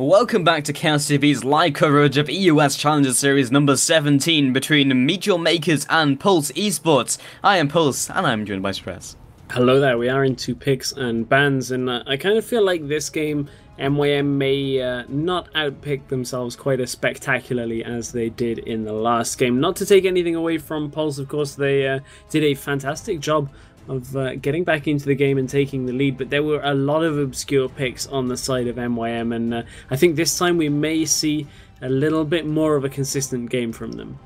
Welcome back to Chaos TV's live coverage of EUW Challenger Series number 17 between MeetYourMakers and Pulse Esports. I am Pulse, and I'm joined by Stress. Hello there, we are into picks and bans, and I kind of feel like this game, MYM may not outpick themselves quite as spectacularly as they did in the last game. Not to take anything away from Pulse, of course, they did a fantastic job of getting back into the game and taking the lead, but there were a lot of obscure picks on the side of MYM, and I think this time we may see a little bit more of a consistent game from them.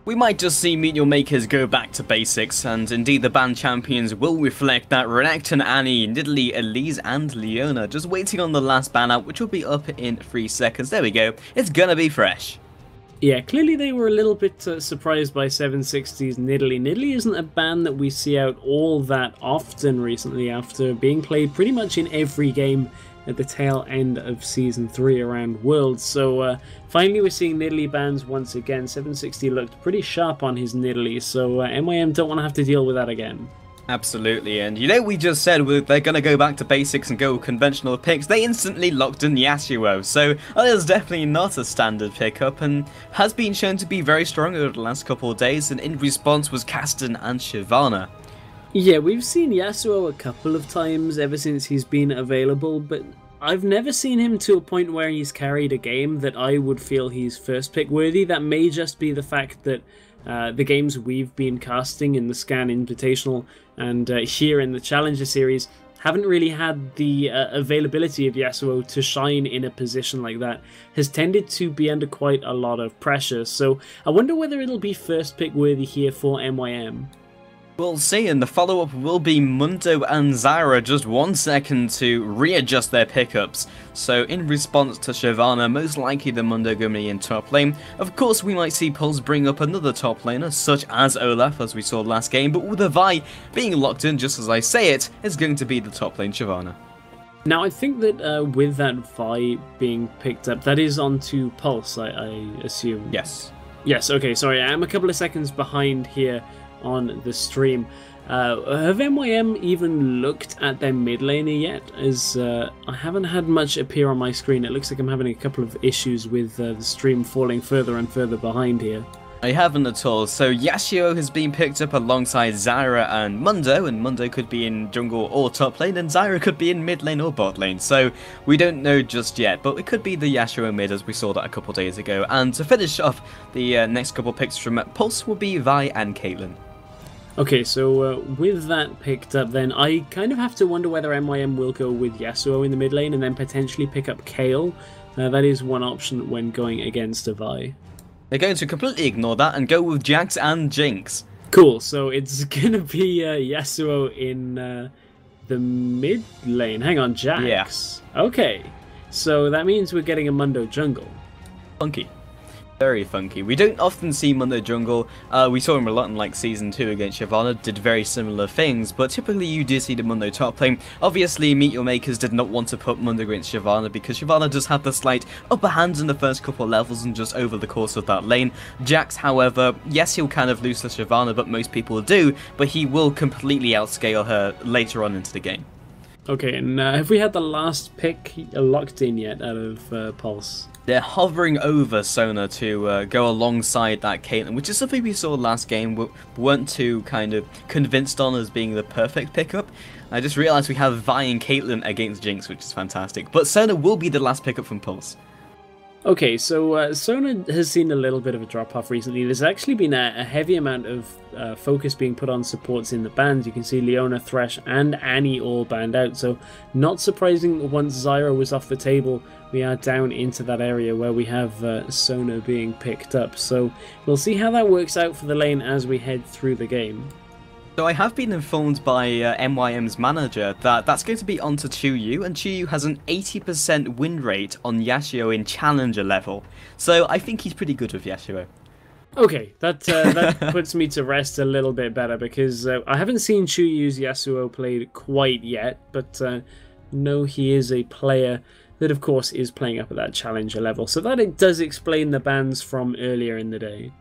We might just see MeetYourMakers go back to basics, and indeed the band champions will reflect that. Renekton, Annie, Nidalee, Elise, and Leona just waiting on the last ban out, which will be up in 3 seconds. There we go. It's gonna be fresh. Yeah, clearly they were a little bit surprised by 760's Nidalee. Nidalee isn't a ban that we see out all that often recently after being played pretty much in every game at the tail end of Season 3 around Worlds. So finally we're seeing Nidalee bans once again. 760 looked pretty sharp on his Nidalee, so MYM don't want to have to deal with that again. Absolutely, and you know, we just said they're going to go back to basics and go conventional picks. They instantly locked in Yasuo, so that is definitely not a standard pickup and has been shown to be very strong over the last couple of days, and in response was Kasten and Shyvana. Yeah, we've seen Yasuo a couple of times ever since he's been available, but I've never seen him to a point where he's carried a game that I would feel he's first pick worthy. That may just be the fact that the games we've been casting in the Scan Invitational and here in the Challenger Series haven't really had the availability of Yasuo to shine in a position like that. Has tended to be under quite a lot of pressure, so I wonder whether it'll be first pick worthy here for MYM. We'll see, and the follow-up will be Mundo and Zyra, just 1 second to readjust their pickups. So in response to Shyvana, most likely the Mundo going to be in top lane. Of course we might see Pulse bring up another top laner, such as Olaf, as we saw last game, but with the Vi being locked in just as I say it, it's going to be the top lane Shyvana. Now I think that with that Vi being picked up, that is onto Pulse, I assume. Yes. Yes, okay, sorry, I am a couple of seconds behind here on the stream. Have MYM even looked at their mid laner yet? As I haven't had much appear on my screen. It looks like I'm having a couple of issues with the stream falling further and further behind here. I haven't at all. So Yasuo has been picked up alongside Zyra and Mundo could be in jungle or top lane, and Zyra could be in mid lane or bot lane. So we don't know just yet, but it could be the Yasuo mid, as we saw that a couple days ago. And to finish off, the next couple picks from Pulse will be Vi and Caitlyn. Okay, so with that picked up then, I kind of have to wonder whether MYM will go with Yasuo in the mid lane and then potentially pick up Kayle. That is one option when going against a Vi. They're going to completely ignore that and go with Jax and Jinx. Cool, so it's going to be Yasuo in the mid lane. Hang on, Jax. Yeah. Okay, so that means we're getting a Mundo jungle. Funky. Very funky. We don't often see Mundo jungle. We saw him a lot in like Season 2 against Shyvana, did very similar things, but typically you do see the Mundo top lane. Obviously, MeetYourMakers did not want to put Mundo against Shyvana because Shyvana does have the slight upper hand in the first couple of levels and just over the course of that lane. Jax, however, yes, he'll kind of lose to Shyvana, but most people do, but he will completely outscale her later on into the game. Okay, and have we had the last pick locked in yet out of Pulse? They're hovering over Sona to go alongside that Caitlyn, which is something we saw last game, but weren't too kind of convinced on as being the perfect pickup. I just realised we have Vi and Caitlyn against Jinx, which is fantastic. But Sona will be the last pickup from Pulse. Okay, so Sona has seen a little bit of a drop-off recently. There's actually been a heavy amount of focus being put on supports in the bans. You can see Leona, Thresh, and Annie all banned out, so not surprising once Zyra was off the table, we are down into that area where we have Sona being picked up. So we'll see how that works out for the lane as we head through the game. So I have been informed by MYM's manager that that's going to be onto Chuyu, and Chuyu has an 80% win rate on Yasuo in Challenger level. So I think he's pretty good with Yasuo. Okay, that puts me to rest a little bit better, because I haven't seen Chuyu's Yasuo played quite yet, but know he is a player that of course is playing up at that Challenger level. So that it does explain the bans from earlier in the day.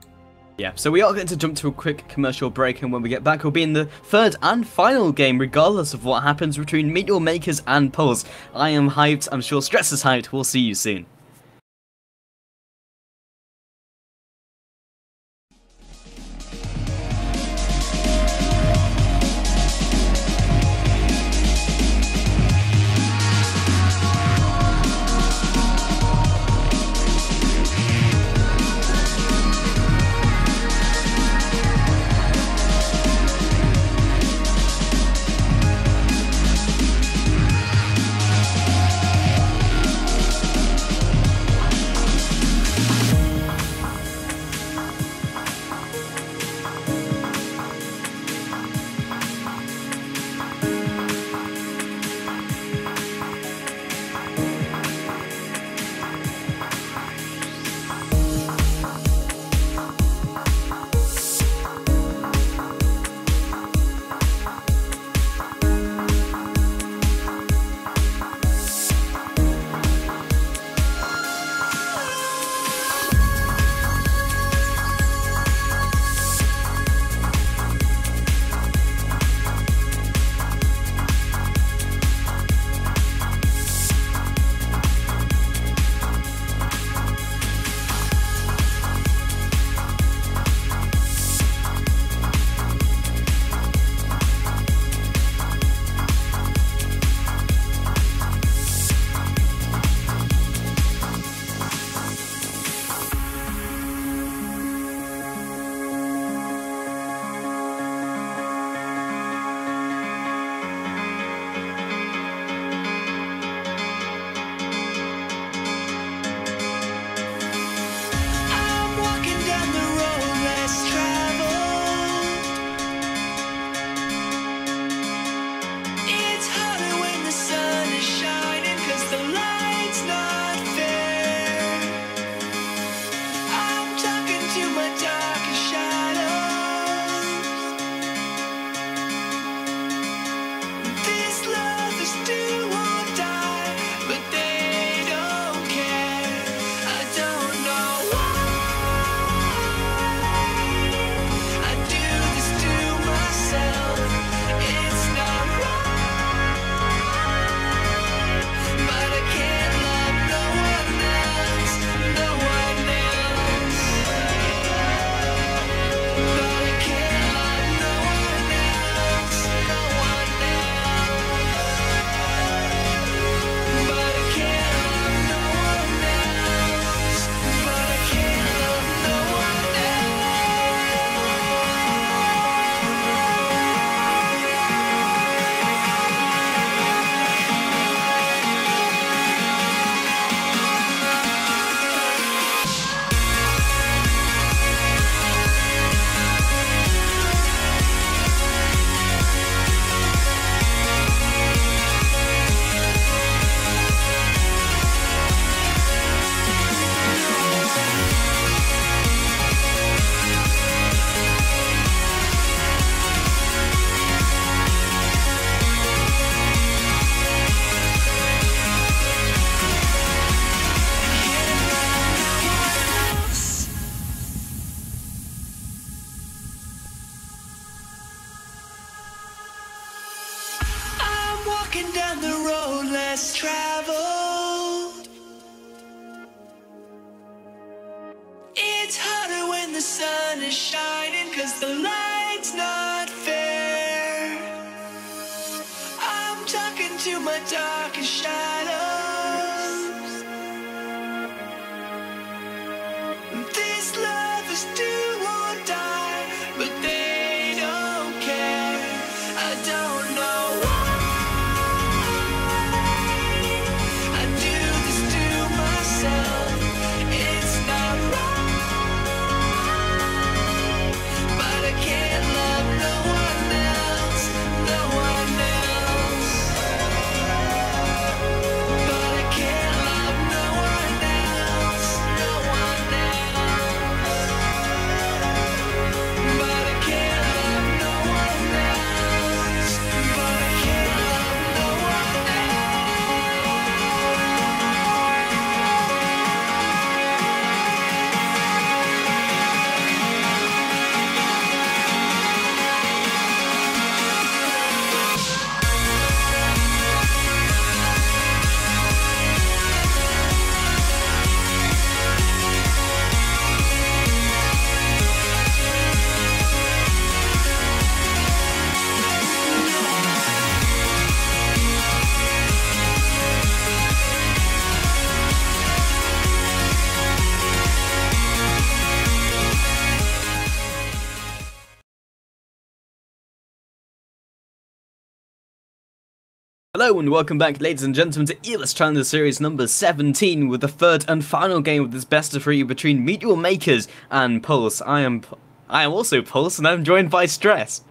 Yeah, so we are going to jump to a quick commercial break, and when we get back we'll be in the third and final game regardless of what happens between MeetYourMakers and Pulse. I am hyped, I'm sure Stress is hyped, we'll see you soon. It's harder when the sun is shining, 'cause the light's not fair. I'm talking to my darkest shadows. This love is do or die, but they don't care. I don't know why I do this to myself. It's not right, but I can't love no one else, no one else. But I can't love no one else, no one else. But I can't love no one else, but I can't love no one Hello and welcome back, ladies and gentlemen, to EUW ChallengerSeries number 17 with the third and final game of this best of 3 between MeetYourMakers and Pulse. I am also Pulse, and I'm joined by Stress.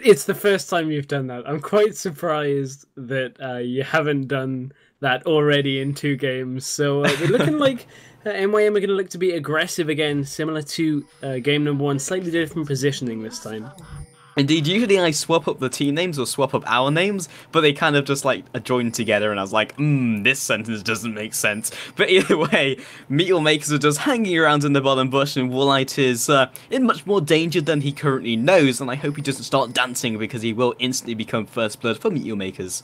It's the first time you've done that. I'm quite surprised that you haven't done that already in 2 games. So we're looking like MYM are going to look to be aggressive again, similar to game number 1, slightly different positioning this time. Indeed, usually I swap up the team names or swap up our names, but they kind of just like are joined together, and I was like, this sentence doesn't make sense. But either way, MeetYourMakers are just hanging around in the bottom bush, and Woolite is in much more danger than he currently knows, and I hope he doesn't start dancing, because he will instantly become first blood for MeetYourMakers.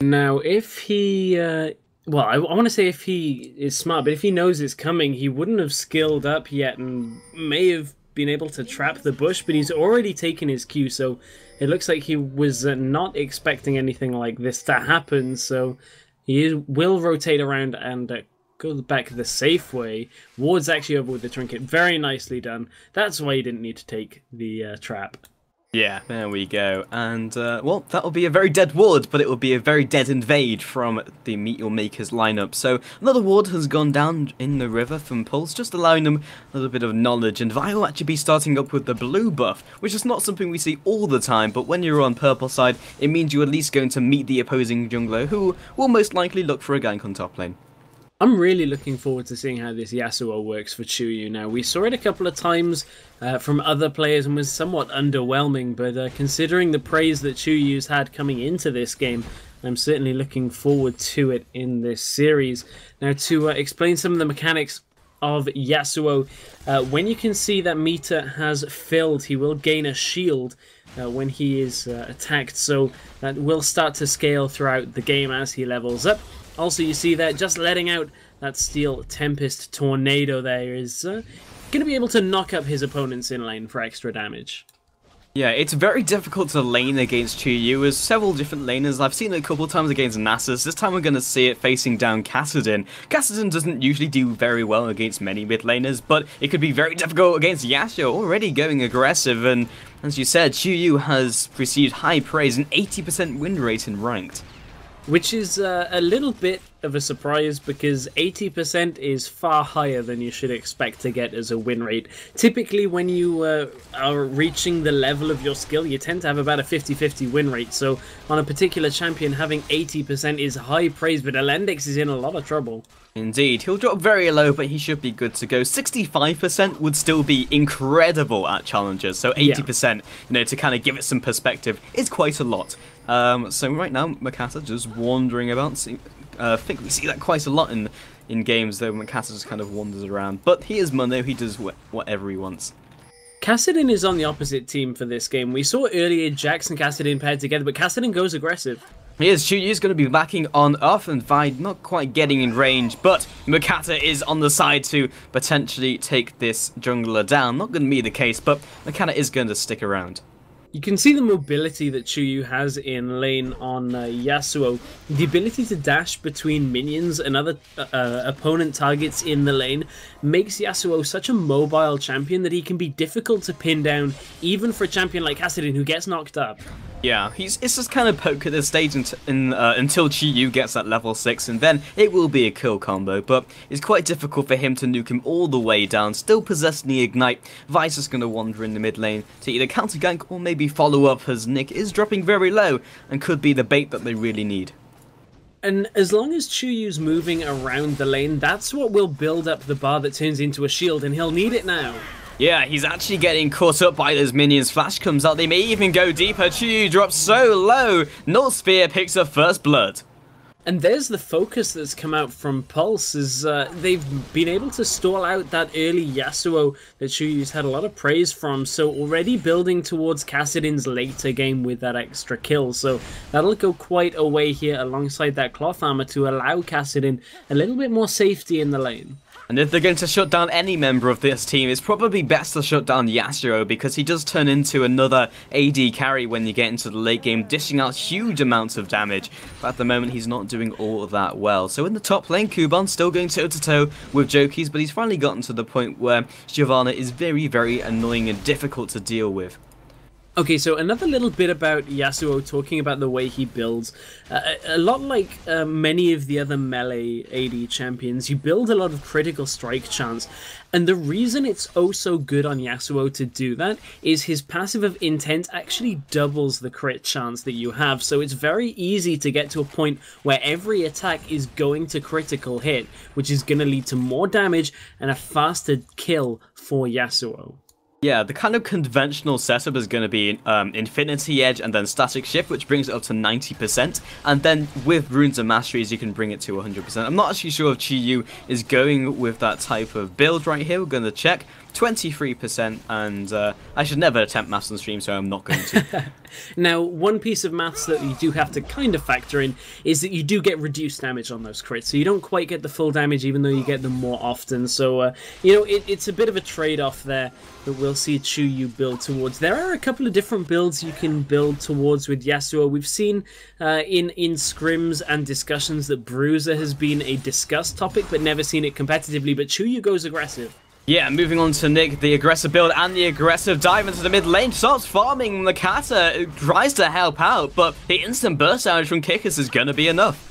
Now, if he... well, I want to say if he is smart, but if he knows it's coming, he wouldn't have skilled up yet and may have been able to trap the bush, but he's already taken his cue, so it looks like he was not expecting anything like this to happen, so he will rotate around and go back the safe way. Ward's actually over with the trinket. Very nicely done. That's why he didn't need to take the trap. Yeah, there we go. And, well, that'll be a very dead ward, but it will be a very dead invade from the MeetYourMakers lineup. So, another ward has gone down in the river from Pulse, just allowing them a little bit of knowledge. And Vi will actually be starting up with the blue buff, which is not something we see all the time, but when you're on purple side, it means you're at least going to meet the opposing jungler, who will most likely look for a gank on top lane. I'm really looking forward to seeing how this Yasuo works for Chuyu now. We saw it a couple of times from other players and was somewhat underwhelming, but considering the praise that Chuyu's had coming into this game, I'm certainly looking forward to it in this series. Now, to explain some of the mechanics of Yasuo, when you can see that meter has filled, he will gain a shield when he is attacked, so that will start to scale throughout the game as he levels up. Also, you see that just letting out that Steel Tempest Tornado there is going to be able to knock up his opponents in lane for extra damage. Yeah, it's very difficult to lane against Chuyu. There's several different laners. I've seen it a couple of times against Nasus. This time we're going to see it facing down Kassadin. Kassadin doesn't usually do very well against many mid laners, but it could be very difficult against Yasuo, already going aggressive. And as you said, Chuyu has received high praise, an 80% win rate in ranked. Which is a little bit of a surprise, because 80% is far higher than you should expect to get as a win rate. Typically, when you are reaching the level of your skill, you tend to have about a 50-50 win rate. So on a particular champion, having 80% is high praise, but Elendix is in a lot of trouble. Indeed, he'll drop very low, but he should be good to go. 65% would still be incredible at Challengers, so 80%, you know, to kind of give it some perspective, is quite a lot. So right now, Mikasa just wandering about. I think we see that quite a lot in games, though. Mikasa just kind of wanders around, but he is Mono, he does whatever he wants. Kassadin is on the opposite team for this game. We saw earlier Jax and Kassadin paired together, but Kassadin goes aggressive. Here's Chuyu's going to be backing on off and Vide not quite getting in range, but Makata is on the side to potentially take this jungler down. Not going to be the case, but Makata is going to stick around. You can see the mobility that Chuyu has in lane on Yasuo. The ability to dash between minions and other opponent targets in the lane makes Yasuo such a mobile champion that he can be difficult to pin down, even for a champion like Kassadin who gets knocked up. Yeah, it's just kind of poke at this stage until Chuyu gets that level 6, and then it will be a kill combo, but it's quite difficult for him to nuke him all the way down, still possessing the Ignite. Vice is going to wander in the mid lane to either counter gank or maybe follow up, as Nick is dropping very low and could be the bait that they really need. And as long as Chuyu's moving around the lane, that's what will build up the bar that turns into a shield, and he'll need it now. Yeah, he's actually getting caught up by those minions. Flash comes out. They may even go deeper. Chuyu drops so low. Null Sphere picks up first blood. And there's the focus that's come out from Pulse, is they've been able to stall out that early Yasuo that Chuyu's had a lot of praise from, so already building towards Kassadin's later game with that extra kill, so that'll go quite a way here alongside that cloth armor to allow Kassadin a little bit more safety in the lane. And if they're going to shut down any member of this team, it's probably best to shut down Yasuo, because he does turn into another AD carry when you get into the late game, dishing out huge amounts of damage. But at the moment, he's not doing all that well. So in the top lane, Kuban still going toe-to-toe with Jokies, but he's finally gotten to the point where Shyvana is very, very annoying and difficult to deal with. Okay, so another little bit about Yasuo, talking about the way he builds. A lot like many of the other melee AD champions, you build a lot of critical strike chance. And the reason it's oh so good on Yasuo to do that is his passive of intent actually doubles the crit chance that you have. So it's very easy to get to a point where every attack is going to critical hit, which is going to lead to more damage and a faster kill for Yasuo. Yeah, the kind of conventional setup is going to be Infinity Edge and then Static Shift, which brings it up to 90%. And then with Runes and Masteries, you can bring it to 100%. I'm not actually sure if Chuyu is going with that type of build right here. We're going to check. 23%, and I should never attempt maths on stream, so I'm not going to. Now, one piece of maths that you do have to kind of factor in is that you do get reduced damage on those crits, so you don't quite get the full damage even though you get them more often. So, you know, it's a bit of a trade-off there that we'll see Chuyu build towards. There are a couple of different builds you can build towards with Yasuo. We've seen in scrims and discussions that Bruiser has been a discussed topic, but never seen it competitively, but Chuyu goes aggressive. Yeah, moving on to Nick, the aggressive build and the aggressive dive into the mid lane. Starts farming Nakata, tries to help out, but the instant burst damage from Kikis is going to be enough.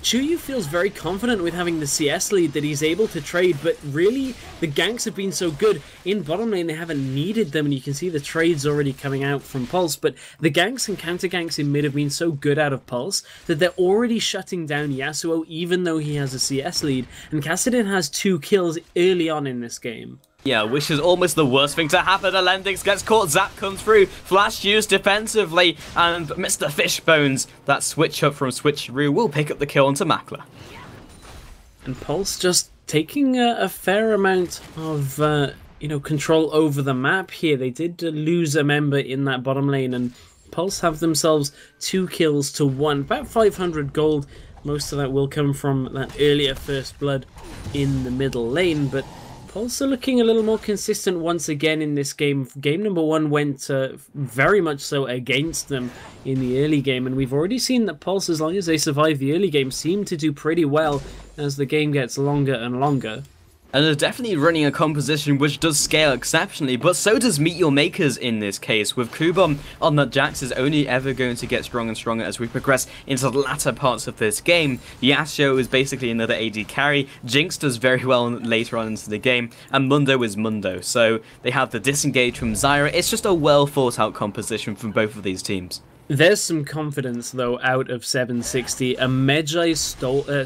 Chuyu feels very confident with having the CS lead that he's able to trade, but really the ganks have been so good. In bottom lane they haven't needed them, and you can see the trades already coming out from Pulse, but the ganks and counter ganks in mid have been so good out of Pulse that they're already shutting down Yasuo even though he has a CS lead, and Kassadin has 2 kills early on in this game. Yeah, which is almost the worst thing to happen. Alendix gets caught, Zap comes through, Flash used defensively, and Mr. Fishbones, that switch up from Switcheroo, will pick up the kill onto Makler. And Pulse just taking a fair amount of you know, control over the map here. They did lose a member in that bottom lane, and Pulse have themselves 2 kills to 1, about 500 gold. Most of that will come from that earlier first blood in the middle lane, but Pulse are looking a little more consistent once again in this game. Game number 1 went very much so against them in the early game, and we've already seen that Pulse, as long as they survive the early game, seem to do pretty well as the game gets longer and longer. And they're definitely running a composition which does scale exceptionally, but so does MeetYourMakers in this case, with Kuban on that Jax is only ever going to get stronger and stronger as we progress into the latter parts of this game. Yasuo is basically another AD carry, Jinx does very well later on into the game, and Mundo is Mundo, so they have the disengage from Zyra. It's just a well thought out composition from both of these teams. There's some confidence, though, out of 760. A Medjay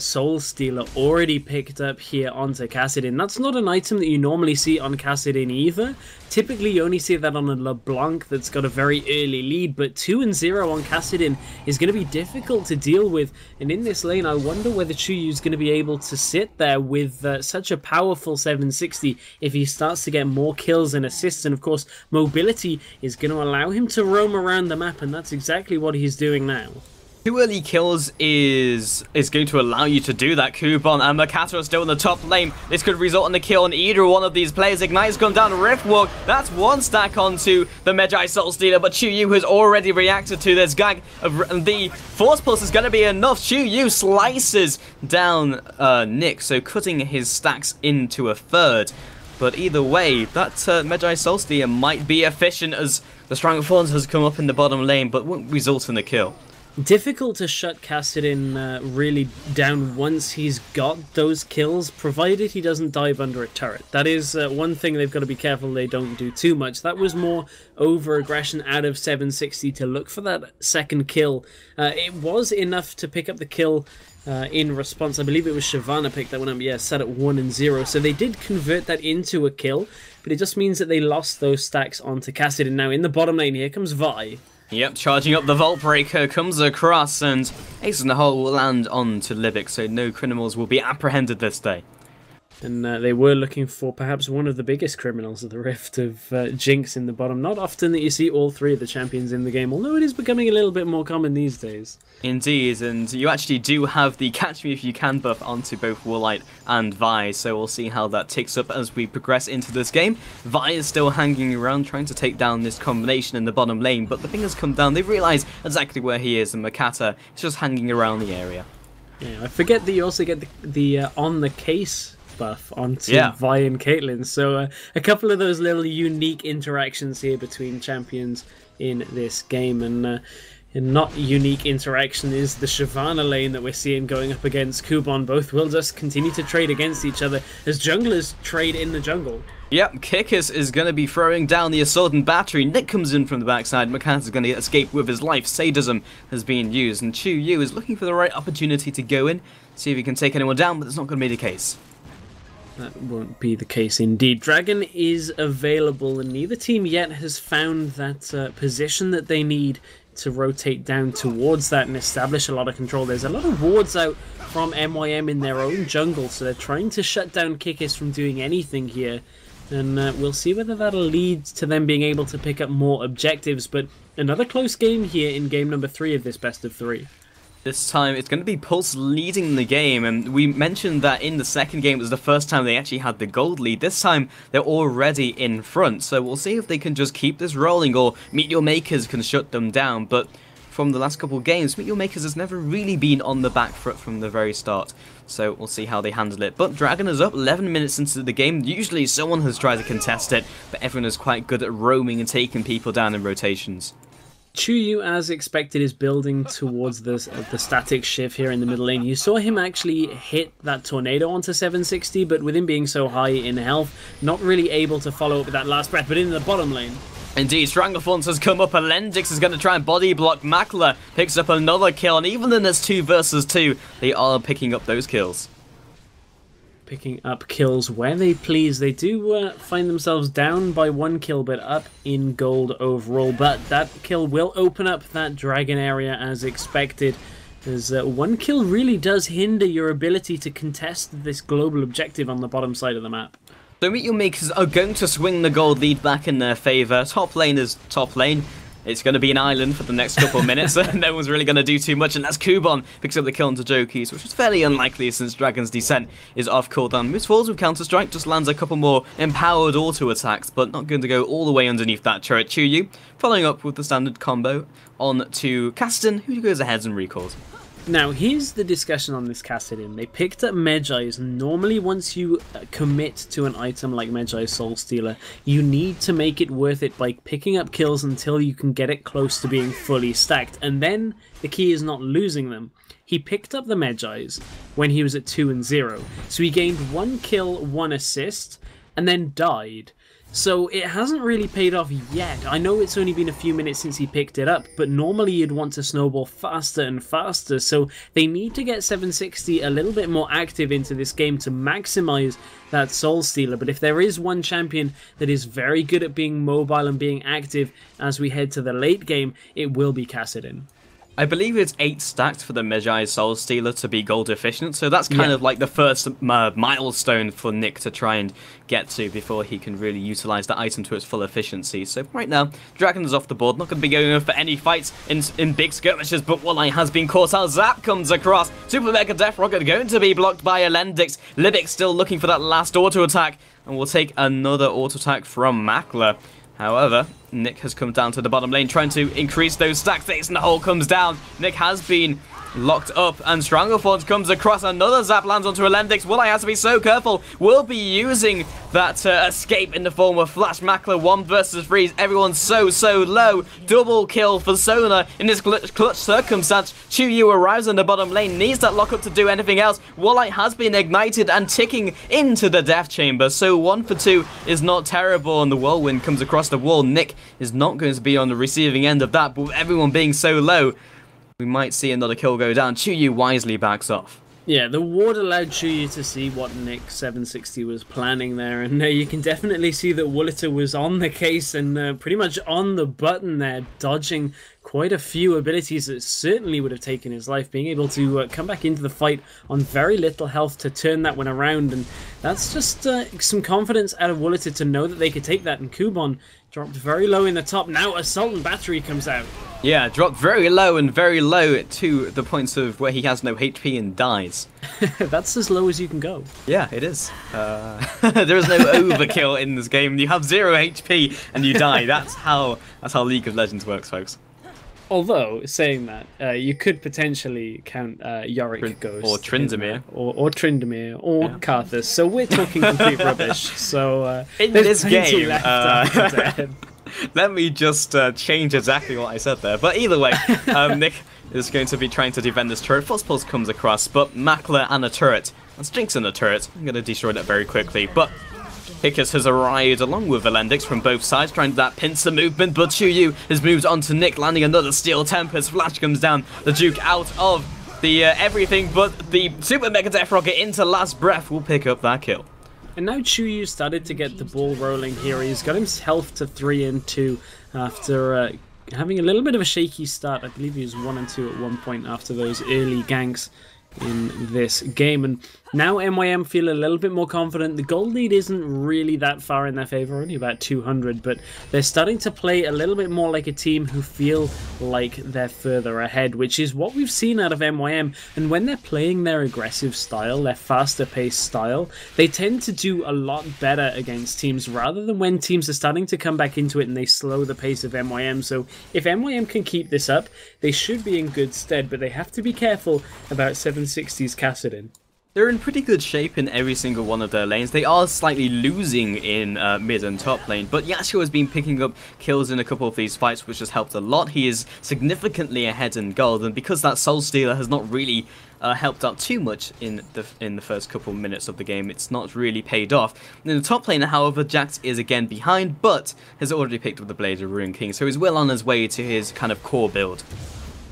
Soul Stealer already picked up here onto Kassadin. That's not an item that you normally see on Kassadin either. Typically, you only see that on a LeBlanc that's got a very early lead, but 2-0 on Kassadin is going to be difficult to deal with. And in this lane, I wonder whether Chuyu's going to be able to sit there with such a powerful 760 if he starts to get more kills and assists. And of course, mobility is going to allow him to roam around the map, and that's exactly what he's doing now. 2 early kills is going to allow you to do that. Kuban and Makata are still in the top lane. This could result in the kill on either one of these players. Ignite's gone down, Riftwalk. That's 1 stack onto the Magi Soul Stealer, but Chuyu has already reacted to this gag. The Force Pulse is going to be enough. Chuyu slices down Nick, so cutting his stacks into a third. But either way, that Magi Soul Stealer might be efficient as the Strong Thorns has come up in the bottom lane, but won't result in a kill. Difficult to shut Kassadin really down once he's got those kills, provided he doesn't dive under a turret. That is one thing they've got to be careful they don't do too much. That was more over-aggression out of 760 to look for that second kill. It was enough to pick up the kill in response. I believe it was Shyvana picked that one up, yeah, set at 1 and 0. So they did convert that into a kill, but it just means that they lost those stacks onto Kassadin. Now in the bottom lane, here comes Vi. Yep, charging up the Vault Breaker, comes across, and Ace in the Hole will land on to Livic, so no criminals will be apprehended this day. And they were looking for perhaps one of the biggest criminals of the Rift of Jinx in the bottom. Not often that you see all 3 of the champions in the game, although it is becoming a little bit more common these days. Indeed, and you actually do have the Catch Me If You Can buff onto both Warlight and Vi, so we'll see how that ticks up as we progress into this game. Vi is still hanging around trying to take down this combination in the bottom lane, but the thing has come down, they realise exactly where he is, and Makata is just hanging around the area. Yeah, I forget that you also get the on the case buff onto Vi and Caitlyn, so a couple of those little unique interactions here between champions in this game, and a not unique interaction is the Shyvana lane that we're seeing going up against Kuban. Both will just continue to trade against each other as junglers trade in the jungle. Yep, Kikis is going to be throwing down the Assault and Battery. Nick comes in from the backside. Makata's going to escape with his life. Sadism has been used, and Chuyu is looking for the right opportunity to go in, see if he can take anyone down, but that's not going to be the case. That won't be the case indeed. Dragon is available, and neither team yet has found that position that they need to rotate down towards that and establish a lot of control. There's a lot of wards out from MYM in their own jungle, so they're trying to shut down Kikis from doing anything here. And we'll see whether that'll lead to them being able to pick up more objectives. But another close game here in game number 3 of this best of 3. This time it's going to be Pulse leading the game, and we mentioned that in the second game it was the first time they actually had the gold lead. This time they're already in front, so we'll see if they can just keep this rolling or MeetYourMakers can shut them down. But from the last couple of games, MeetYourMakers has never really been on the back foot from the very start, so we'll see how they handle it. But Dragon is up 11 minutes into the game. Usually someone has tried to contest it, but everyone is quite good at roaming and taking people down in rotations. Chuyu, as expected, is building towards the static shift here in the middle lane. You saw him actually hit that tornado onto 760, but with him being so high in health, not really able to follow up with that last breath, but in the bottom lane. Indeed, Stranglethorns has come up, and Lendix is going to try and body block. Makler picks up another kill, and even in this 2 versus 2, they are picking up those kills. Picking up kills where they please. They do find themselves down by 1 kill, but up in gold overall. But that kill will open up that dragon area as expected, as 1 kill really does hinder your ability to contest this global objective on the bottom side of the map. So MeetYourMakers are going to swing the gold lead back in their favour. Top lane is top lane. It's going to be an island for the next couple of minutes. No one's really going to do too much, unless Kuban picks up the kill onto Jokis, which is fairly unlikely since Dragon's Descent is off cooldown. Moves forwards with Counter-Strike, just lands a couple more empowered auto-attacks, but not going to go all the way underneath that turret. Chuyu following up with the standard combo on to Kassadin, who goes ahead and recalls. Now, here's the discussion on this Kassadin. They picked up Medjai's. Normally, once you commit to an item like Medjai's Soul Stealer, you need to make it worth it by picking up kills until you can get it close to being fully stacked. And then, the key is not losing them. He picked up the Medjai's when he was at 2 and 0. So he gained 1 kill, 1 assist, and then died. So it hasn't really paid off yet. I know it's only been a few minutes since he picked it up, but normally you'd want to snowball faster and faster, so they need to get 760 a little bit more active into this game to maximize that Soul Stealer. But if there is one champion that is very good at being mobile and being active as we head to the late game, it will be Kassadin. I believe it's 8 stacked for the Magi Soul Stealer to be gold efficient, so that's kind of like the first milestone for Nick to try and get to before he can really utilize the item to its full efficiency. So right now, Dragon is off the board, not going to be going for any fights in big skirmishes, but Walleye has been caught out. Zap comes across, Super Mega Death Rocket going to be blocked by Elendix. Libic still looking for that last auto attack, and we'll take another auto attack from Makler. However, Nick has come down to the bottom lane, trying to increase those stacks. Ace in the hole comes down. Nick has been locked up, and Stranglethorns comes across. Another zap lands onto Elendix. Will I have to be so careful? We'll be using that escape in the form of Flash. Makler 1 versus 3. Everyone's so low. Double kill for Sona in this clutch circumstance. Chuyu arrives in the bottom lane, needs that lockup to do anything else. Walleye has been ignited and ticking into the death chamber, so 1 for 2 is not terrible, and the whirlwind comes across the wall. Nick is not going to be on the receiving end of that, but with everyone being so low, we might see another kill go down. Chuyu wisely backs off. Yeah, the ward allowed Chuyu to see what Nick 760 was planning there, and you can definitely see that Woolita was on the case and pretty much on the button there, dodging quite a few abilities that certainly would have taken his life, being able to come back into the fight on very little health to turn that one around, and that's just some confidence out of Woolita to know that they could take that, and Kubon dropped very low in the top. Now Assault and Battery comes out. Yeah, dropped very low to the points of where he has no HP and dies. That's as low as you can go. Yeah, it is. There is no overkill in this game. You have 0 HP and you die. That's how League of Legends works, folks. Although, saying that, you could potentially count Yorick Ghost. Or Tryndamere. Or Tryndamere, or Karthus. So we're talking complete rubbish. So in there's this game, left after death. Let me just change exactly what I said there. But either way, Nick is going to be trying to defend this turret. False Pulse comes across, but Makler and a turret. That's Jinx and a turret. I'm going to destroy that very quickly. But Hickus has arrived along with Elendix from both sides, trying that pincer movement, but Chuyu has moved on to Nick, landing another Steel Tempest. Flash comes down, the Duke out of the everything, but the Super Mega Death Rocket into Last Breath will pick up that kill. And now Chuyu started to get the ball rolling here. He's got his health to 3 and 2 after having a little bit of a shaky start. I believe he was 1 and 2 at one point after those early ganks in this game, and now MYM feel a little bit more confident. The gold lead isn't really that far in their favor, only about 200, but they're starting to play a little bit more like a team who feel like they're further ahead, which is what we've seen out of MYM. And when they're playing their aggressive style, their faster paced style, they tend to do a lot better against teams, rather than when teams are starting to come back into it and they slow the pace of MYM. So if MYM can keep this up, they should be in good stead, but they have to be careful about 760's Kassadin. They're in pretty good shape in every single one of their lanes. They are slightly losing in mid and top lane, but Yasuo has been picking up kills in a couple of these fights, which has helped a lot. He is significantly ahead in gold, and because that Soul Stealer has not really helped out too much in the first couple minutes of the game, it's not really paid off. In the top lane, however, Jax is again behind, but has already picked up the Blade of Ruin King, so he's well on his way to his kind of core build.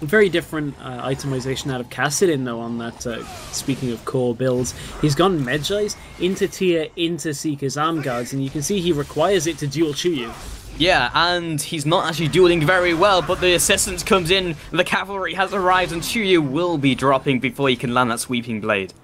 Very different itemization out of Kassadin, though, on that, speaking of core builds. He's gone Medjay's into Tier, into Seeker's Arm Guards, and you can see he requires it to duel Chuyu. Yeah, and he's not actually dueling very well, but the assistance comes in, the cavalry has arrived, and Chuyu will be dropping before he can land that sweeping blade.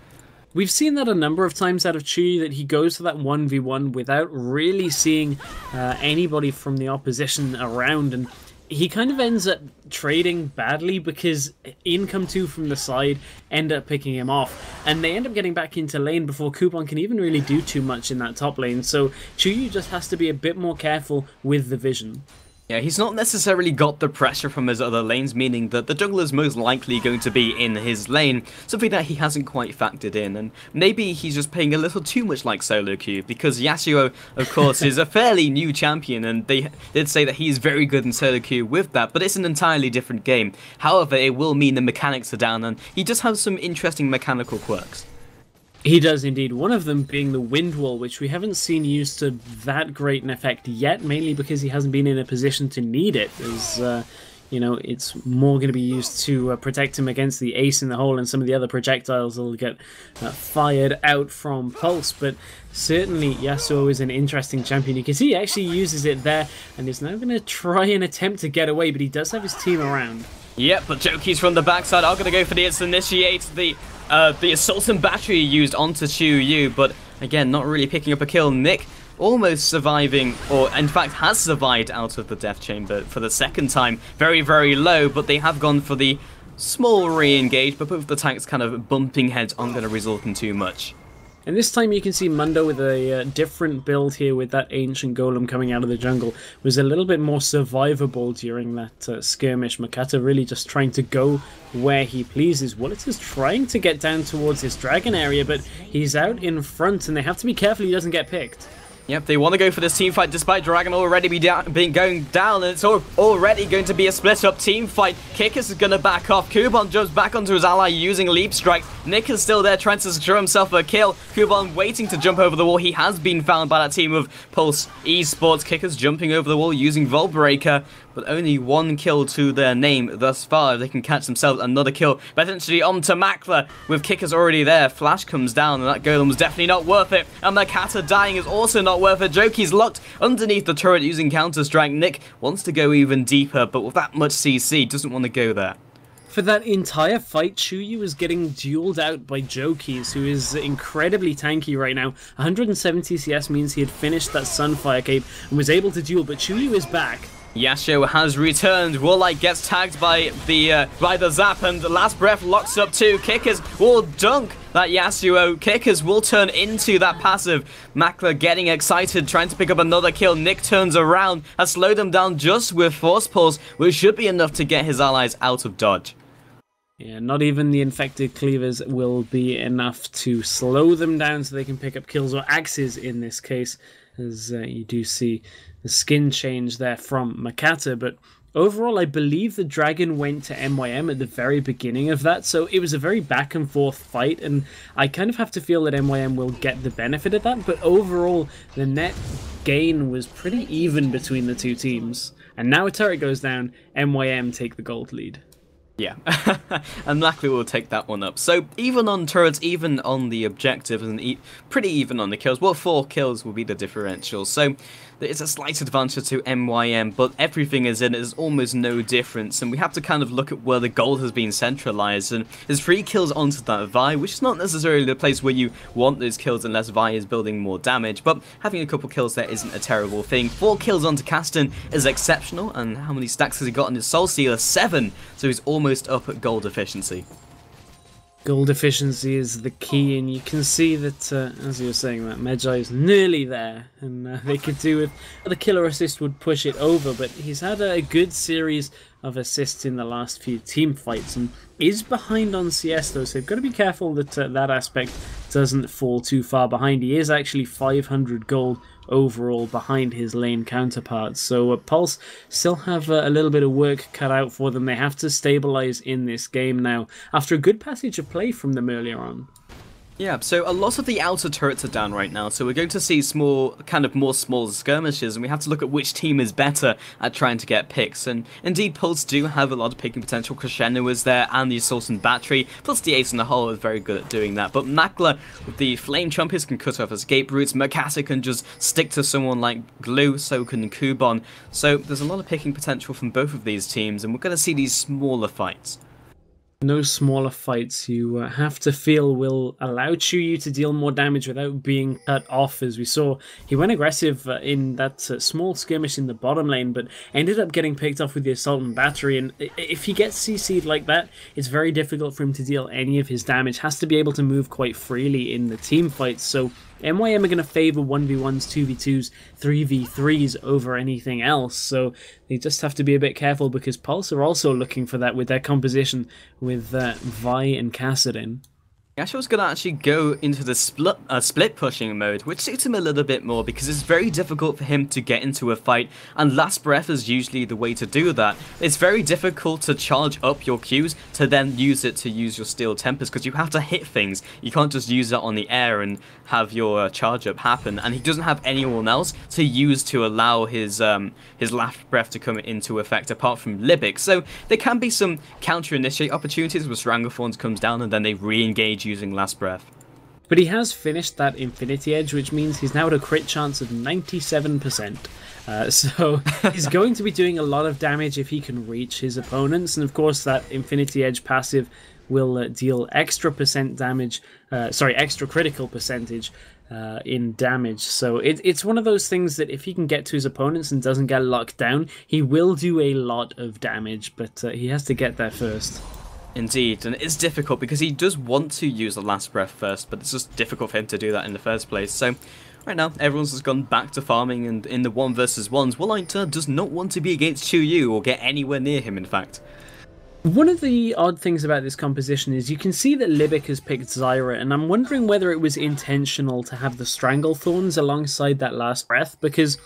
We've seen that a number of times out of Chuyu, that he goes to that 1v1 without really seeing anybody from the opposition around, and he kind of ends up trading badly because in come 2 from the side end up picking him off, and they end up getting back into lane before Coupon can even really do too much in that top lane. So Chuyu just has to be a bit more careful with the vision. Yeah, he's not necessarily got the pressure from his other lanes, meaning that the jungler is most likely going to be in his lane, something that he hasn't quite factored in, and maybe he's just playing a little too much like solo queue, because Yasuo, of course, is a fairly new champion, and they did say that he's very good in solo queue with that, but it's an entirely different game. However, it will mean the mechanics are down, and he just has some interesting mechanical quirks. He does indeed, one of them being the Wind Wall, which we haven't seen used to that great an effect yet, mainly because he hasn't been in a position to need it, as, you know, it's more going to be used to protect him against the Ace in the hole and some of the other projectiles that will get fired out from Pulse. But certainly Yasuo is an interesting champion. You can see he actually uses it there and is now going to try and attempt to get away, but he does have his team around. Yep, but Jokies from the backside are going to go for the instant initiate. The assault and battery used onto Chuyu, but again, not really picking up a kill. Nick almost surviving, or in fact has survived out of the death chamber for the second time. Very, very low, but they have gone for the small re-engage, but both of the tanks kind of bumping heads aren't going to result in too much. And this time you can see Mundo with a different build here with that Ancient Golem coming out of the jungle. Was a little bit more survivable during that skirmish. Makata really just trying to go where he pleases. Willis is trying to get down towards his dragon area, but he's out in front and they have to be careful he doesn't get picked. Yep, they want to go for this team fight despite Dragon already being going down, and it's already going to be a split-up team fight. Kikis is going to back off. Kuban jumps back onto his ally using Leap Strike. Nick is still there trying to secure himself a kill. Kuban waiting to jump over the wall. He has been found by that team of Pulse eSports. Kikis jumping over the wall using Vault Breaker, but only one kill to their name thus far. If they can catch themselves another kill, but eventually on to Makla with Kikis already there. Flash comes down, and that golem was definitely not worth it. And Makata dying is also not worth it. Joki's locked underneath the turret using Counter-Strike. Nick wants to go even deeper, but with that much CC, doesn't want to go there. For that entire fight, Chuyu is getting dueled out by Jokies, who is incredibly tanky right now. 170 CS means he had finished that Sunfire Cape and was able to duel, but Chuyu is back. Yasuo has returned. Warlike gets tagged by the zap, and the last breath locks up too. Kickers will dunk that Yasuo. Kickers will turn into that passive. Makla getting excited, trying to pick up another kill. Nick turns around, has slowed them down just with Force Pulse, which should be enough to get his allies out of dodge. Yeah, not even the infected cleavers will be enough to slow them down so they can pick up kills, or axes in this case, as you do see the skin change there from Makata. But overall, I believe the dragon went to MYM at the very beginning of that, so it was a very back and forth fight, and I kind of have to feel that MYM will get the benefit of that, but overall, the net gain was pretty even between the two teams. And now a turret goes down, MYM take the gold lead. Yeah, and Lackley will take that one up. So even on turrets, even on the objectives, and pretty even on the kills. Well, 4 kills will be the differential. So there is a slight advantage to MYM, but everything is in it. There's almost no difference, and we have to kind of look at where the gold has been centralized. And there's 3 kills onto that Vi, which is not necessarily the place where you want those kills unless Vi is building more damage, but having a couple kills there isn't a terrible thing. 4 kills onto Caston is exceptional, and how many stacks has he got in his Soul Stealer? 7, so he's almost up at gold efficiency. Gold efficiency is the key, and you can see that, as you were saying, that Medjay is nearly there, and they could do with the killer assist would push it over, but he's had a good series of assists in the last few team fights, and is behind on CS though, so you've got to be careful that that aspect doesn't fall too far behind. He is actually 500 gold overall behind his lane counterparts, so Pulse still have a little bit of work cut out for them. They have to stabilize in this game now after a good passage of play from them earlier on. Yeah, so a lot of the outer turrets are down right now, so we're going to see more small skirmishes, and we have to look at which team is better at trying to get picks. And indeed, Pulse do have a lot of picking potential. Crescendo is there, and the Assault and Battery, plus the Ace in the Hole is very good at doing that. But Makla with the Flame Trumpets can cut off escape routes. Makata can just stick to someone like Glue, so can Kuban. So there's a lot of picking potential from both of these teams, and we're going to see these smaller fights. No smaller fights you have to feel will allow Chuyu to deal more damage without being cut off. As we saw, he went aggressive in that small skirmish in the bottom lane, but ended up getting picked off with the Assault and Battery, and if he gets CC'd like that, it's very difficult for him to deal any of his damage. Has to be able to move quite freely in the team fights, so MYM are going to favour 1v1s, 2v2s, 3v3s over anything else, so they just have to be a bit careful because Pulse are also looking for that with their composition with Vi and Kassadin. Yashua's going to actually go into the split pushing mode, which suits him a little bit more because it's very difficult for him to get into a fight, and Last Breath is usually the way to do that. It's very difficult to charge up your Qs to then use it to use your Steel Tempest because you have to hit things. You can't just use it on the air and have your charge up happen, and he doesn't have anyone else to use to allow his Last Breath to come into effect apart from Libic. So there can be some counter-initiate opportunities where Stranglethorns comes down and then they re-engage using Last Breath. But he has finished that Infinity Edge, which means he's now at a crit chance of 97%. So he's going to be doing a lot of damage if he can reach his opponents. And of course, that Infinity Edge passive will deal extra critical percentage in damage. So it's one of those things that if he can get to his opponents and doesn't get locked down, he will do a lot of damage, but he has to get there first. Indeed, and it's difficult because he does want to use the last breath first, but it's just difficult for him to do that in the first place. So right now, everyone's just gone back to farming, and in the 1 versus 1s, Wooliter does not want to be against Chuyu or get anywhere near him, in fact. One of the odd things about this composition is you can see that Libic has picked Zyra, and I'm wondering whether it was intentional to have the Stranglethorns alongside that last breath, because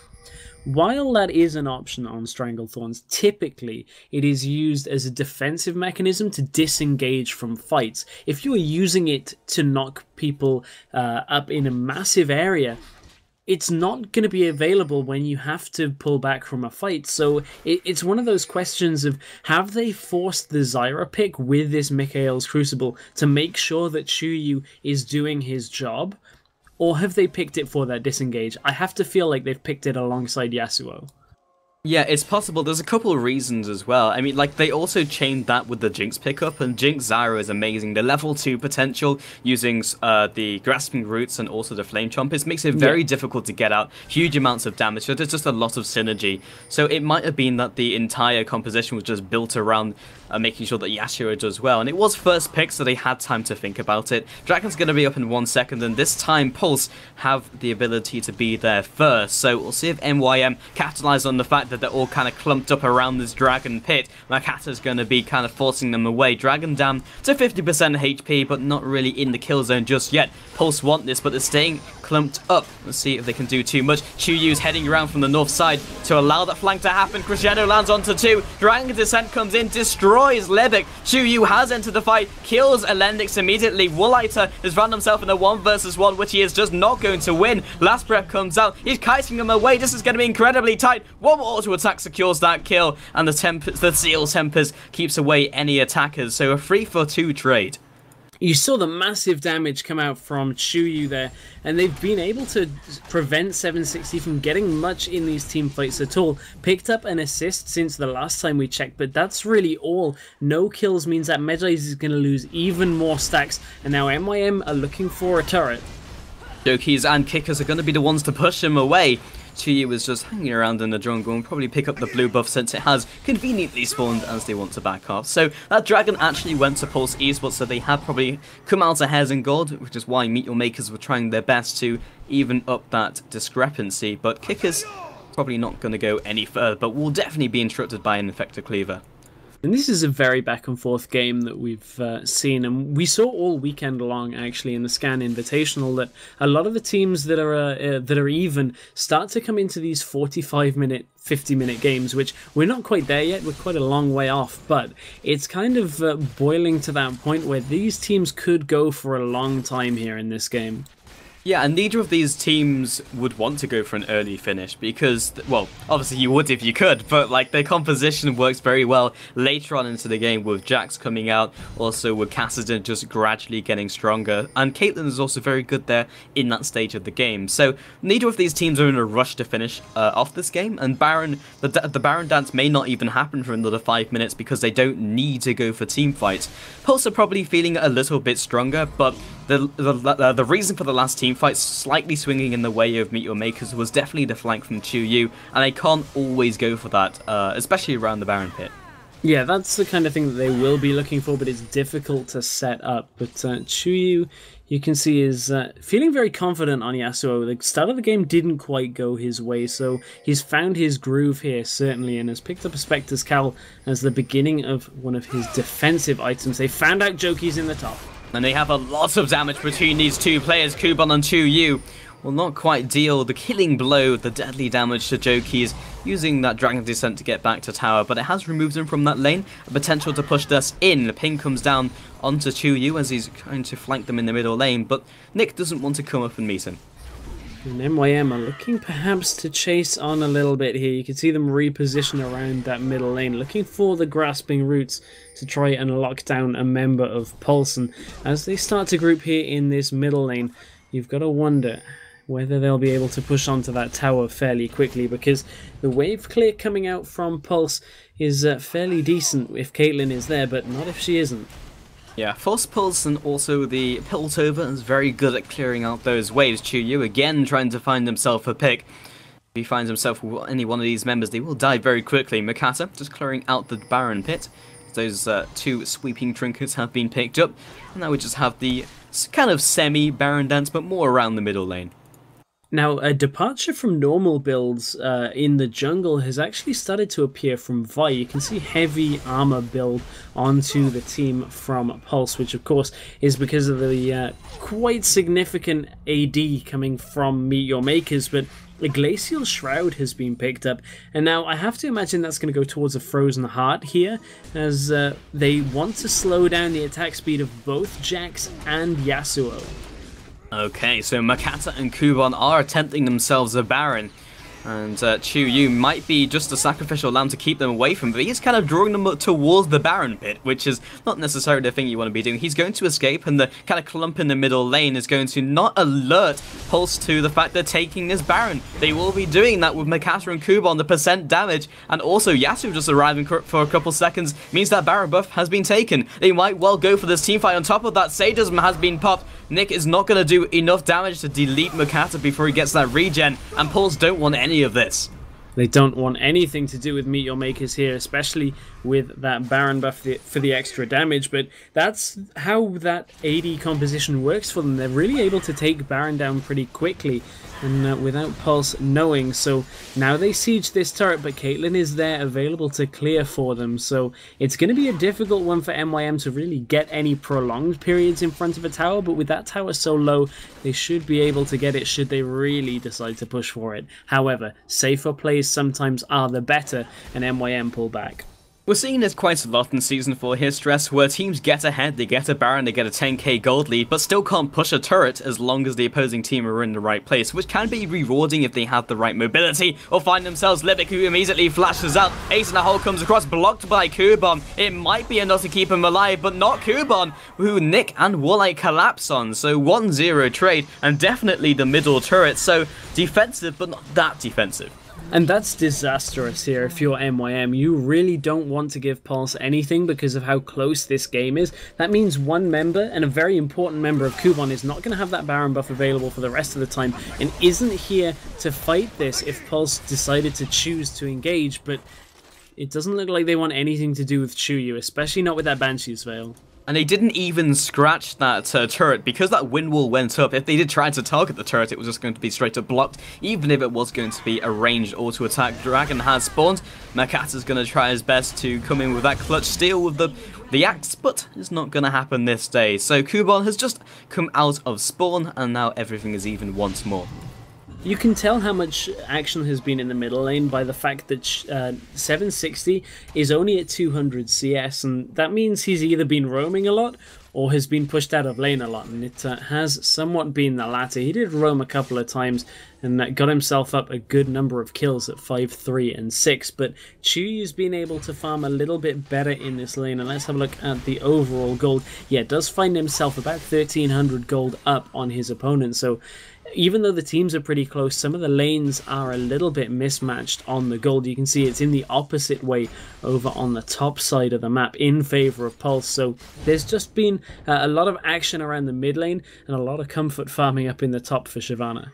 while that is an option on Stranglethorns, typically it is used as a defensive mechanism to disengage from fights. If you are using it to knock people up in a massive area, it's not going to be available when you have to pull back from a fight. So it's one of those questions of, have they forced the Zyra pick with this Mikhail's Crucible to make sure that Chuyu is doing his job? Or have they picked it for that disengage? I have to feel like they've picked it alongside Yasuo. Yeah, it's possible. There's a couple of reasons as well. I mean, like, they also chained that with the Jinx pickup, and Jinx Zyra is amazing. The level 2 potential using the Grasping Roots and also the Flame Chompers makes it very difficult to get out huge amounts of damage, so there's just a lot of synergy. So it might have been that the entire composition was just built around making sure that Yasuo does well, and it was first pick, so they had time to think about it. Dragon's going to be up in 1 second, and this time Pulse have the ability to be there first, so we'll see if MYM capitalize on the fact that they're all kind of clumped up around this Dragon pit. Makata's going to be kind of forcing them away. Dragon down to 50% HP, but not really in the kill zone just yet. Pulse want this, but they're staying clumped up. Let's see if they can do too much. Chuyu's heading around from the north side to allow that flank to happen. Crescendo lands onto 2. Dragon Descent comes in, destroys Lebic. Chuyu has entered the fight, kills Elendix immediately. Wooliter has found himself in a 1 versus 1, which he is just not going to win. Last breath comes out. He's kiting him away. This is going to be incredibly tight. One more auto attack secures that kill, and the Seal Tempers keeps away any attackers. So a 3-for-2 trade. You saw the massive damage come out from Chuyu there, and they've been able to prevent 760 from getting much in these team fights at all. Picked up an assist since the last time we checked, but that's really all. No kills means that Medjay is going to lose even more stacks, and now MYM are looking for a turret. Jokies and Kickers are going to be the ones to push him away. Chuyu was just hanging around in the jungle and probably pick up the blue buff since it has conveniently spawned as they want to back off. So that Dragon actually went to Pulse eSports, so they have probably come out ahead in gold, which is why MeetYourMakers were trying their best to even up that discrepancy. But Kickers probably not going to go any further, but will definitely be interrupted by an Infector Cleaver. And this is a very back and forth game that we've seen, and we saw all weekend long actually in the Scan Invitational that a lot of the teams that are even start to come into these 45-minute, 50-minute games, which we're not quite there yet. We're quite a long way off, but it's kind of boiling to that point where these teams could go for a long time here in this game. Yeah, and neither of these teams would want to go for an early finish because, well, obviously you would if you could, but like their composition works very well later on into the game with Jax coming out, also with Kassadin just gradually getting stronger, and Caitlyn is also very good there in that stage of the game. So neither of these teams are in a rush to finish off this game, and Baron, the Baron dance may not even happen for another 5 minutes because they don't need to go for team fights. Pulse are probably feeling a little bit stronger, but the reason for the last team fight slightly swinging in the way of MeetYourMakers was definitely the flank from Chuyu, and they can't always go for that, especially around the Baron pit. Yeah, that's the kind of thing that they will be looking for, but it's difficult to set up. But Chuyu, you can see, is feeling very confident on Yasuo. The start of the game didn't quite go his way, so he's found his groove here, certainly, and has picked up a Spectre's Cowl as the beginning of one of his defensive items. They found out Joki's in the top. And they have a lot of damage between these two players. Kuban and Chuyu will not quite deal the killing blow, the deadly damage to Joki's, using that Dragon Descent to get back to tower, but it has removed him from that lane. A potential to push this in. The ping comes down onto Chuyu as he's trying to flank them in the middle lane, but Nick doesn't want to come up and meet him. And MYM are looking perhaps to chase on a little bit here. You can see them reposition around that middle lane, looking for the grasping roots to try and lock down a member of Pulse. And as they start to group here in this middle lane, you've got to wonder whether they'll be able to push onto that tower fairly quickly, because the wave clear coming out from Pulse is fairly decent if Caitlyn is there, but not if she isn't. Yeah, False Pulse and also the Piltover is very good at clearing out those waves. Chuyu again trying to find himself a pick. If he finds himself with any one of these members, they will die very quickly. Makata just clearing out the Baron pit. Those two sweeping trinkets have been picked up. And now we just have the kind of semi-Baron dance, but more around the middle lane. Now, a departure from normal builds in the jungle has actually started to appear from Vi. You can see heavy armor build onto the team from Pulse, which of course is because of the quite significant AD coming from MeetYourMakers, but a Glacial Shroud has been picked up, and now I have to imagine that's going to go towards a Frozen Heart here, as they want to slow down the attack speed of both Jax and Yasuo. Okay, so Makata and Kuban are attempting themselves a Baron. And Chuyu might be just a sacrificial lamb to keep them away from, but he's kind of drawing them towards the Baron pit, which is not necessarily the thing you want to be doing. He's going to escape, and the kind of clump in the middle lane is going to not alert Pulse to the fact they're taking this Baron. They will be doing that with Makata and Kuban, the percent damage, and also Yasuo just arriving for a couple seconds means that Baron buff has been taken. They might well go for this teamfight. On top of that, Sadism has been popped. Nick is not going to do enough damage to delete Makata before he gets that regen, and Pulse don't want any of this. They don't want anything to do with MeetYourMakers here, especially with that Baron buff for the extra damage, but that's how that AD composition works for them. They're really able to take Baron down pretty quickly, and without Pulse knowing. So now they siege this turret, but Caitlyn is there available to clear for them, so it's going to be a difficult one for MYM to really get any prolonged periods in front of a tower, but with that tower so low, they should be able to get it should they really decide to push for it. However, safer plays sometimes are the better, and MYM pull back. We're seeing this quite a lot in Season 4 here, Stress, where teams get ahead, they get a Baron, they get a 10k gold lead, but still can't push a turret as long as the opposing team are in the right place, which can be rewarding if they have the right mobility, or find themselves Libic, who immediately flashes out. Ace in the hole comes across, blocked by Kuban. It might be enough to keep him alive, but not Kuban, who Nick and Warlight collapse on. So 1-0 trade, and definitely the middle turret, so defensive, but not that defensive. And that's disastrous here if you're MYM. You really don't want to give Pulse anything because of how close this game is. That means one member, and a very important member of Kuban, is not going to have that Baron buff available for the rest of the time, and isn't here to fight this if Pulse decided to choose to engage, but it doesn't look like they want anything to do with Chuyu, especially not with that Banshee's Veil. And they didn't even scratch that turret, because that wind wall went up. If they did try to target the turret, it was just going to be straight up blocked, even if it was going to be a ranged auto-attack. Dragon has spawned. Makata's going to try his best to come in with that clutch steal with the axe, but it's not going to happen this day. So Kuban has just come out of spawn, and now everything is even once more. You can tell how much action has been in the middle lane by the fact that 760 is only at 200 CS, and that means he's either been roaming a lot or has been pushed out of lane a lot, and it has somewhat been the latter. He did roam a couple of times and got himself up a good number of kills at 5, 3, and 6, but Chuyu's been able to farm a little bit better in this lane, and let's have a look at the overall gold. Yeah, does find himself about 1300 gold up on his opponent, so even though the teams are pretty close, some of the lanes are a little bit mismatched on the gold. You can see it's in the opposite way over on the top side of the map in favor of Pulse. So there's just been a lot of action around the mid lane and a lot of comfort farming up in the top for Shyvana.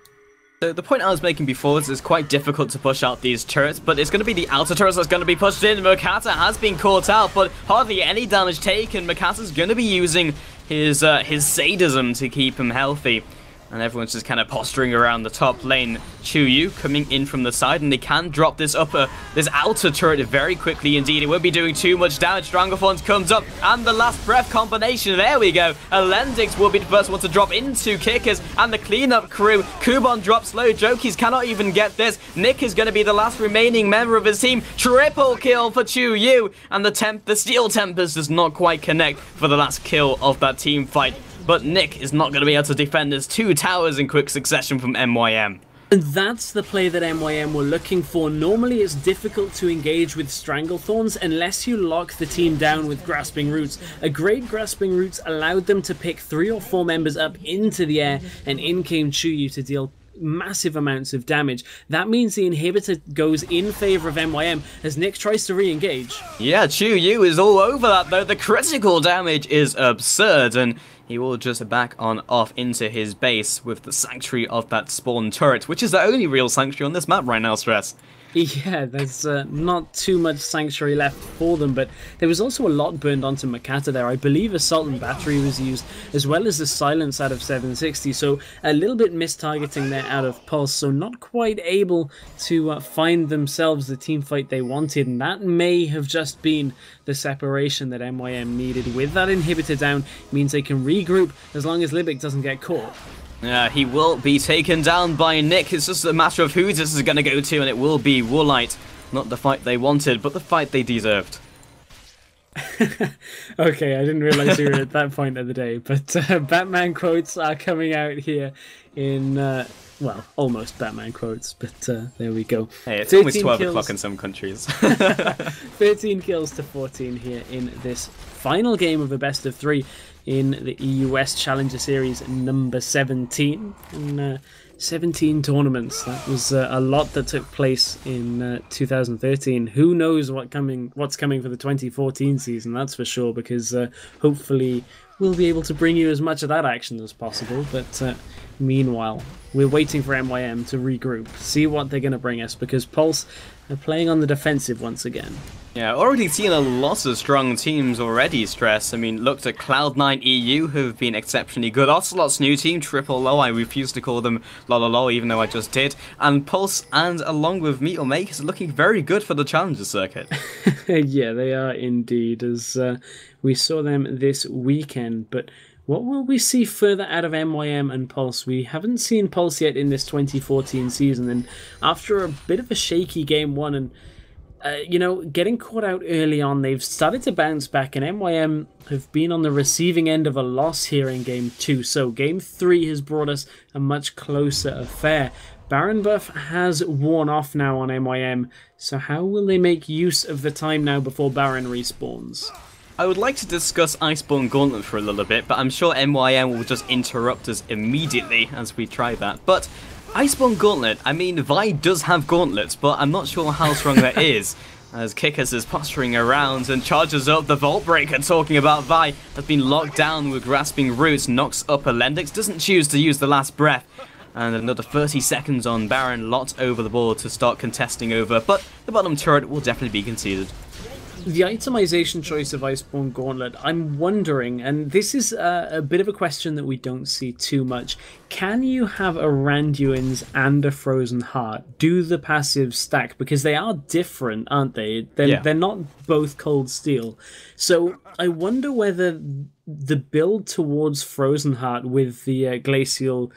So the point I was making before is it's quite difficult to push out these turrets, but it's going to be the outer turrets that's going to be pushed in. Makata has been caught out, but hardly any damage taken. Makata's going to be using his sadism to keep him healthy. And everyone's just kind of posturing around the top lane. Chuyu coming in from the side, and they can drop this outer turret very quickly indeed. It won't be doing too much damage. Stranglethorns comes up, and the last breath combination. There we go. Elendix will be the first one to drop into Kickers, and the cleanup crew. Kuban drops low. Jokies cannot even get this. Nick is going to be the last remaining member of his team. Triple kill for Chuyu, and the Steel Tempest does not quite connect for the last kill of that team fight. but Nick is not going to be able to defend his 2 towers in quick succession from MYM. And that's the play that MYM were looking for. Normally it's difficult to engage with Stranglethorns unless you lock the team down with Grasping Roots. A great Grasping Roots allowed them to pick 3 or 4 members up into the air, and in came Chuyu to deal massive amounts of damage. That means the inhibitor goes in favor of MYM as Nick tries to re-engage. Yeah, Chuyu is all over that though. The critical damage is absurd, and he will just back on off into his base with the sanctuary of that spawn turret, which is the only real sanctuary on this map right now, Stress. Yeah, there's not too much sanctuary left for them, but there was also a lot burned onto Makata there. I believe Assault and Battery was used, as well as the Silence out of 760, so a little bit mistargeting there out of Pulse, so not quite able to find themselves the team fight they wanted, and that may have just been the separation that MYM needed. With that inhibitor down, means they can regroup as long as Libic doesn't get caught. He will be taken down by Nick. It's just a matter of who this is going to go to, and it will be Woolite. Not the fight they wanted, but the fight they deserved. Okay, I didn't realize you were at that point of the day, but Batman quotes are coming out here in, well, almost Batman quotes, but there we go. Hey, it's almost 12 kills. o'clock in some countries. 13 kills to 14 here in this final game of a best of 3 in the EUW Challenger Series number 17. And 17 tournaments. That was a lot that took place in 2013. Who knows what's coming for the 2014 season, that's for sure, because hopefully we'll be able to bring you as much of that action as possible. But meanwhile, we're waiting for MYM to regroup, see what they're going to bring us, because Pulse are playing on the defensive once again. Yeah, already seen a lot of strong teams already, Stress. I mean, looked at Cloud9 EU, who have been exceptionally good. Ocelot's new team, Triple Low, I refuse to call them Lololo, even though I just did. And Pulse, and along with MeetYourMakers, looking very good for the Challenger circuit. Yeah, they are indeed, as we saw them this weekend. But what will we see further out of MYM and Pulse? We haven't seen Pulse yet in this 2014 season, and after a bit of a shaky game 1 and you know, getting caught out early on, they've started to bounce back, and MYM have been on the receiving end of a loss here in Game 2. So Game 3 has brought us a much closer affair. Baron buff has worn off now on MYM, so how will they make use of the time now before Baron respawns? I would like to discuss Iceborne Gauntlet for a little bit, but I'm sure MYM will just interrupt us immediately as we try that. But Iceborne Gauntlet, I mean, Vi does have gauntlets, but I'm not sure how strong that is. As Kickers is posturing around and charges up the Vault Breaker, talking about Vi has been locked down with Grasping Roots, knocks up Alendix, doesn't choose to use the last breath. And another 30 seconds on Baron, lots over the board to start contesting over, but the bottom turret will definitely be conceded. The itemization choice of Iceborne Gauntlet, I'm wondering, and this is a bit of a question that we don't see too much, can you have a Randuin's and a Frozen Heart do the passive stack? Because they are different, aren't they? They're not both Cold Steel. So I wonder whether the build towards Frozen Heart with the Glacial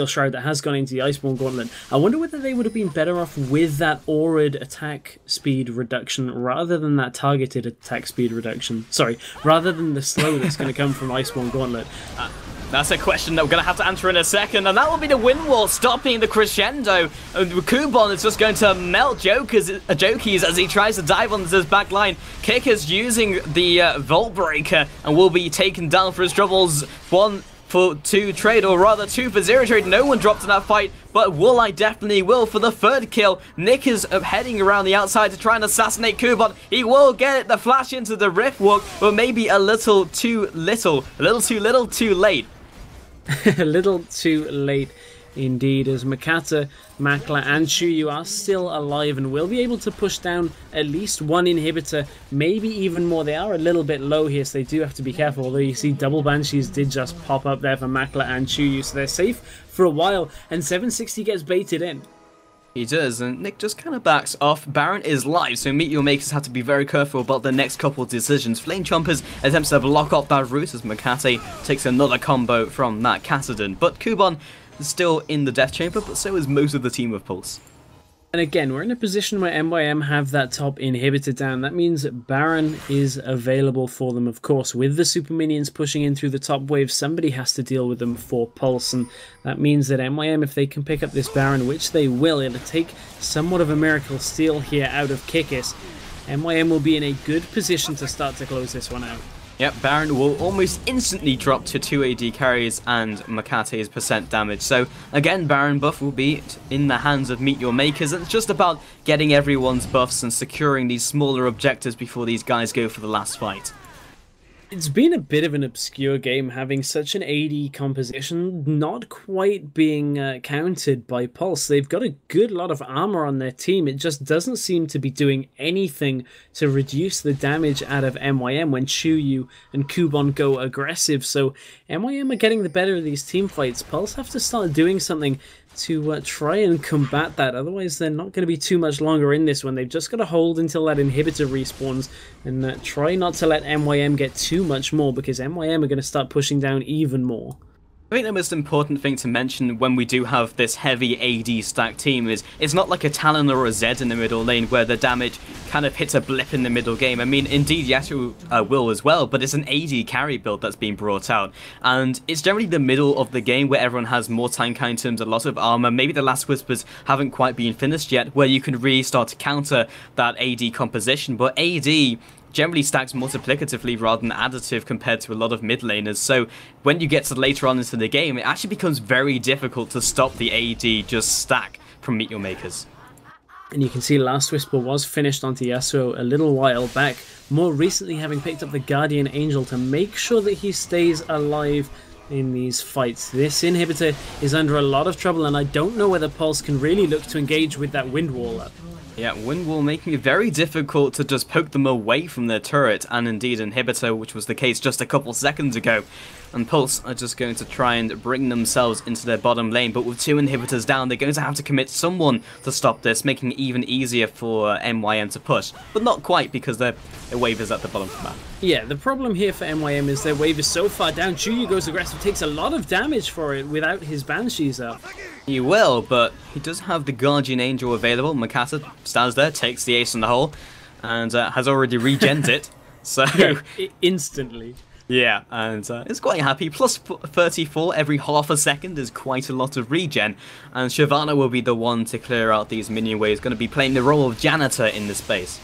Shroud that has gone into the Iceborne Gauntlet, I wonder whether they would have been better off with that auraed attack speed reduction rather than that targeted attack speed reduction. Sorry, rather than the slow that's going to come from Iceborne Gauntlet. That's a question that we're going to have to answer in a second, and that will be the wind wall stopping the crescendo. Kubon is just going to melt Jokies as he tries to dive onto his back line. Kickers using the Vault Breaker and will be taken down for his troubles. 1 for 2 trade, or rather 2 for 0 trade. No one dropped in that fight, but Woolite definitely will for the 3rd kill. Nick is heading around the outside to try and assassinate Kubon. He will get it, the flash into the Rift Walk, but maybe a little too little. A little too little, too late. A little too late indeed, as Makata, Makla and Chuyu are still alive and will be able to push down at least 1 inhibitor, maybe even more. They are a little bit low here, so they do have to be careful, although you see double Banshees did just pop up there for Makla and Chuyu, so they're safe for a while, and 760 gets baited in. He does, and Nick just kind of backs off. Baron is live, so MeetYourMakers have to be very careful about the next couple of decisions. Flame Chompers attempts to block off that route as Makate takes another combo from that Kassadin, but Kubon is still in the death chamber, but so is most of the team of Pulse. And again, we're in a position where MYM have that top inhibitor down. That means Baron is available for them, of course. With the super minions pushing in through the top wave, somebody has to deal with them for Pulse. And that means that MYM, if they can pick up this Baron, which they will, it'll take somewhat of a miracle steal here out of Kikis. MYM will be in a good position to start to close this one out. Yep, Baron will almost instantly drop to 2 AD carries and Makate's percent damage. So again, Baron buff will be in the hands of MeetYourMakers. It's just about getting everyone's buffs and securing these smaller objectives before these guys go for the last fight. It's been a bit of an obscure game, having such an AD composition not quite being countered by Pulse. They've got a good lot of armor on their team. It just doesn't seem to be doing anything to reduce the damage out of MYM when Chuyu and Kubon go aggressive. So MYM are getting the better of these team fights. Pulse have to start doing something to try and combat that, otherwise they're not going to be too much longer in this one. They've just got to hold until that inhibitor respawns and try not to let MYM get too much more, because MYM are going to start pushing down even more. I think the most important thing to mention when we do have this heavy AD stack team is it's not like a Talon or a Zed in the middle lane where the damage kind of hits a blip in the middle game. I mean, indeed, Yasuo will as well, but it's an AD carry build that's being brought out. And it's generally the middle of the game where everyone has more tank items, a lot of armor. Maybe the last whispers haven't quite been finished yet, where you can really start to counter that AD composition. But AD generally stacks multiplicatively rather than additive compared to a lot of mid laners. So when you get to later on into the game, it actually becomes very difficult to stop the AD just stack from MeetYourMakers. And you can see Last Whisper was finished onto Yasuo a little while back, more recently having picked up the Guardian Angel to make sure that he stays alive in these fights. This inhibitor is under a lot of trouble, and I don't know whether Pulse can really look to engage with that wind wall up. Yeah, wind wall making it very difficult to just poke them away from their turret, and indeed inhibitor, which was the case just a couple seconds ago. And Pulse are just going to try and bring themselves into their bottom lane, but with 2 inhibitors down, they're going to have to commit someone to stop this, making it even easier for MYM to push. But not quite, because their wave is at the bottom of the map. Yeah, the problem here for MYM is their wave is so far down. Chuyu goes aggressive, takes a lot of damage for it without his Banshees up. He will, but he does have the Guardian Angel available. Makata stands there, takes the ace in the hole, and has already regened it. So Yeah, instantly. yeah, and it's quite happy. Plus 34 every half a second is quite a lot of regen. And Shyvana will be the one to clear out these minion waves, going to be playing the role of janitor in this space.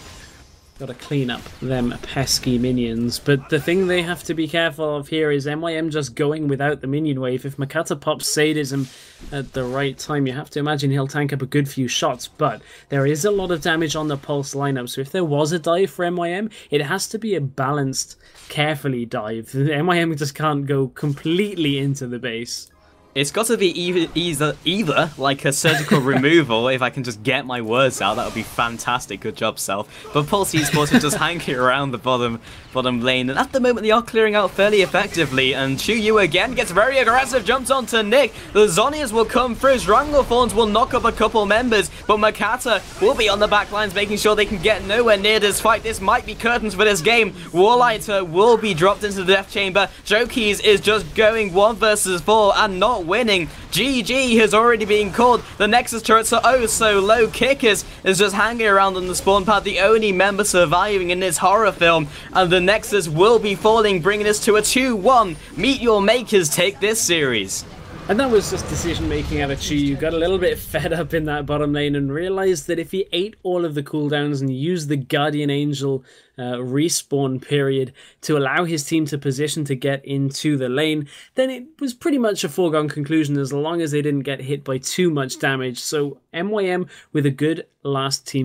Got to clean up them pesky minions. But the thing they have to be careful of here is MYM just going without the minion wave. If Makata pops Sadism at the right time, you have to imagine he'll tank up a good few shots. But there is a lot of damage on the Pulse lineup, so if there was a dive for MYM, it has to be a balanced, carefully dive. MYM just can't go completely into the base. It's got to be either like a surgical removal, if I can just get my words out, that would be fantastic. Good job, Self. But Pulse eSports is just hanging around the bottom lane, and at the moment they are clearing out fairly effectively, and Chuyu again gets very aggressive, jumps onto Nick. The Zhonya's will come through, Stranglethorns will knock up a couple members, but Makata will be on the back lines, making sure they can get nowhere near this fight. This might be curtains for this game. Warlighter will be dropped into the death chamber. Jokeys is just going 1 versus 4 and not winning. GG has already been called. The Nexus turrets are oh so low. Kickers is just hanging around on the spawn pad, the only member surviving in this horror film, and the Nexus will be falling, bringing us to a 2-1. MeetYourMakers take this series. And that was just decision making out of Chuyu. Got a little bit fed up in that bottom lane and realized that if he ate all of the cooldowns and used the Guardian Angel respawn period to allow his team to position to get into the lane, then it was pretty much a foregone conclusion as long as they didn't get hit by too much damage. So MYM with a good last team